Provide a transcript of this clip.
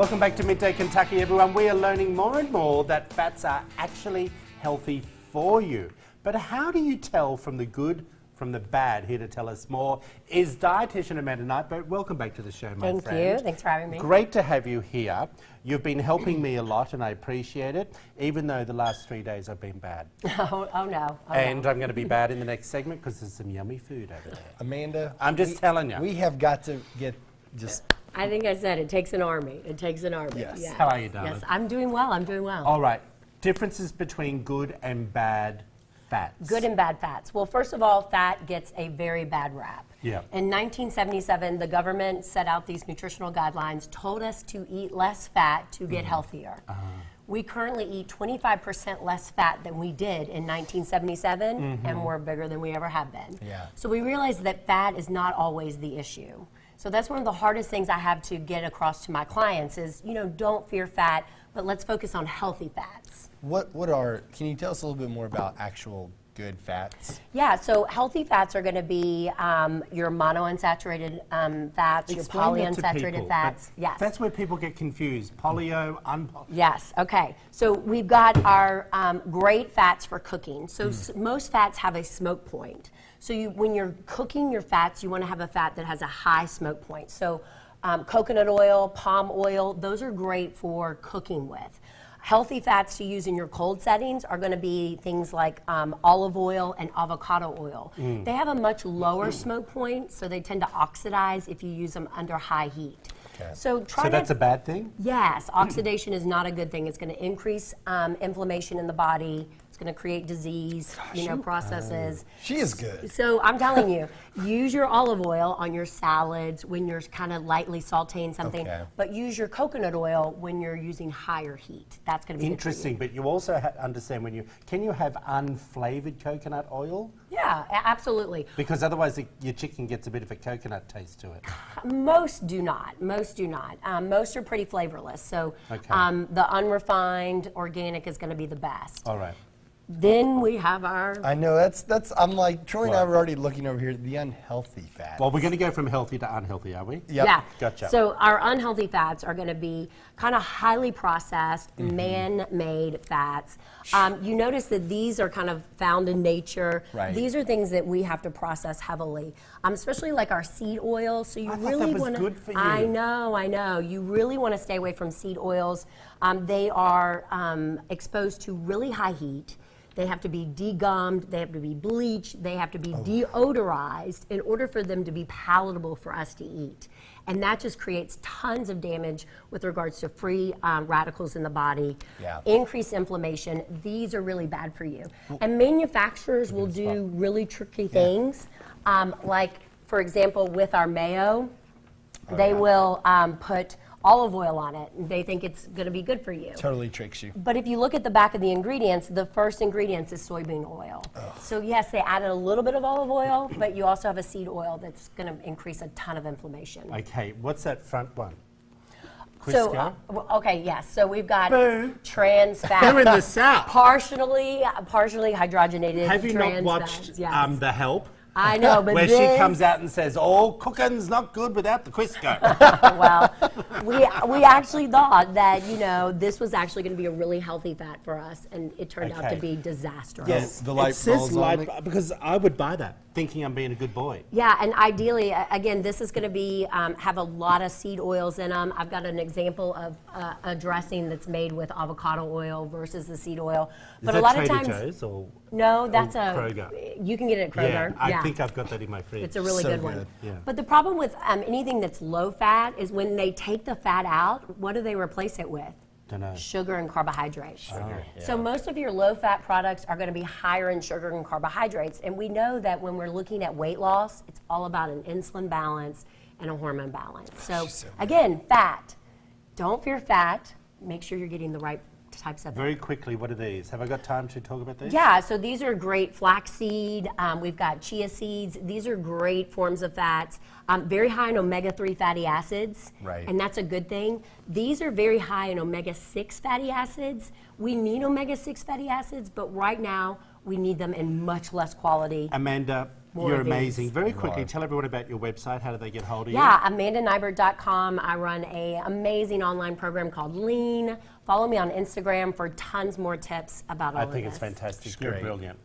Welcome back to Midday Kentucky, everyone. We are learning more and more that fats are actually healthy for you. But how do you tell from the good from the bad? Here to tell us more is Dietitian Amanda Nighbert. Welcome back to the show, my friend. Thank you. Thanks for having me. Great to have you here. You've been helping me a lot, and I appreciate it, even though the last 3 days have been bad. Oh no. And I'm going to be bad in the next segment because there's some yummy food over there. Amanda, I'm just telling you. We have got to get just... I think I said it takes an army. It takes an army. Yes. Yes. How are you, darling? Yes, I'm doing well. I'm doing well. All right. Differences between good and bad fats. Good and bad fats. Well, first of all, fat gets a very bad rap. Yeah. In 1977, the government set out these nutritional guidelines, told us to eat less fat to get healthier. We currently eat 25% less fat than we did in 1977, and we're bigger than we ever have been. Yeah. So we realized that fat is not always the issue. So that's one of the hardest things I have to get across to my clients is, don't fear fat, but let's focus on healthy fats. Can you tell us a little bit more about actual good fats? Yeah, so healthy fats are going to be your monounsaturated fats, your polyunsaturated fats. Yes. That's where people get confused. Polyo, unpoly. Yes, okay. So we've got our great fats for cooking. So most fats have a smoke point. So when you're cooking your fats, you want to have a fat that has a high smoke point. So coconut oil, palm oil, those are great for cooking with. Healthy fats to use in your cold settings are going to be things like olive oil and avocado oil. They have a much lower smoke point, so they tend to oxidize if you use them under high heat. Okay. So that's a bad thing? Yes, oxidation is not a good thing. It's going to increase inflammation in the body. It's going to create disease, processes. She is good. So I'm telling you, use your olive oil on your salads when you're kind of lightly sauteing something, but use your coconut oil when you're using higher heat. That's going to be interesting. But you also understand can you have unflavored coconut oil? Yeah, absolutely. Because otherwise your chicken gets a bit of a coconut taste to it. Most do not. Most are pretty flavorless. So the unrefined organic is going to be the best. All right. Then we have our... I know, I'm like, Troy and I were already looking over here, the unhealthy fats. Well, we're going to go from healthy to unhealthy, are we? Yep. Yeah. Gotcha. So our unhealthy fats are going to be kind of highly processed, man-made fats. You notice that these are kind of found in nature. Right. These are things that we have to process heavily, especially like our seed oil. So you I really thought that was want to... good for you. I know. You really want to stay away from seed oils. They are exposed to really high heat. They have to be degummed, they have to be bleached, they have to be deodorized in order for them to be palatable for us to eat. And that just creates tons of damage with regards to free radicals in the body, increased inflammation. These are really bad for you. And manufacturers will do really tricky things, like, for example, with our mayo, they will put olive oil on it, and they think it's going to be good for you. Totally tricks you. But if you look at the back of the ingredients, the first ingredients is soybean oil. So yes, they added a little bit of olive oil, but you also have a seed oil that's going to increase a ton of inflammation. Okay, what's that front one? So, so we've got trans fat. They're in the South. partially hydrogenated Have you trans not watched fats, yes. The Help? I know, but where she comes out and says, cooking's not good without the Crisco. Well, we actually thought that, this was actually going to be a really healthy fat for us, and it turned out to be disastrous. Yes, the light bulbs on it. Because I would buy that, thinking I'm being a good boy. Yeah, and ideally, again, this is going to be have a lot of seed oils in them. I've got an example of a dressing that's made with avocado oil versus the seed oil. But Is a lot that of Trader times, Joe's or no, that's Kroger? You can get it at Kroger. I think I've got that in my fridge. It's a really So good one. good. Yeah. But the problem with anything that's low fat is when they take the fat out, what do they replace it with? Dunno. Sugar and carbohydrates. Sugar, So most of your low fat products are going to be higher in sugar and carbohydrates. And we know that when we're looking at weight loss, it's all about an insulin balance and a hormone balance. So again, fat. Don't fear fat. Make sure you're getting the right types of Very quickly, what are these? Have I got time to talk about these? Yeah, so these are great flaxseed. We've got chia seeds. These are great forms of fats. Very high in omega-3 fatty acids, and that's a good thing. These are very high in omega-6 fatty acids. We need omega-6 fatty acids, but right now we need them in much less quality. Amanda, more You're of these. amazing. Very quickly, are. tell everyone about your website. How do they get hold of you? Yeah, AmandaNighbert.com. I run an amazing online program called Lean. Follow me on Instagram for tons more tips about all I of think this. it's fantastic. It's You're great. brilliant.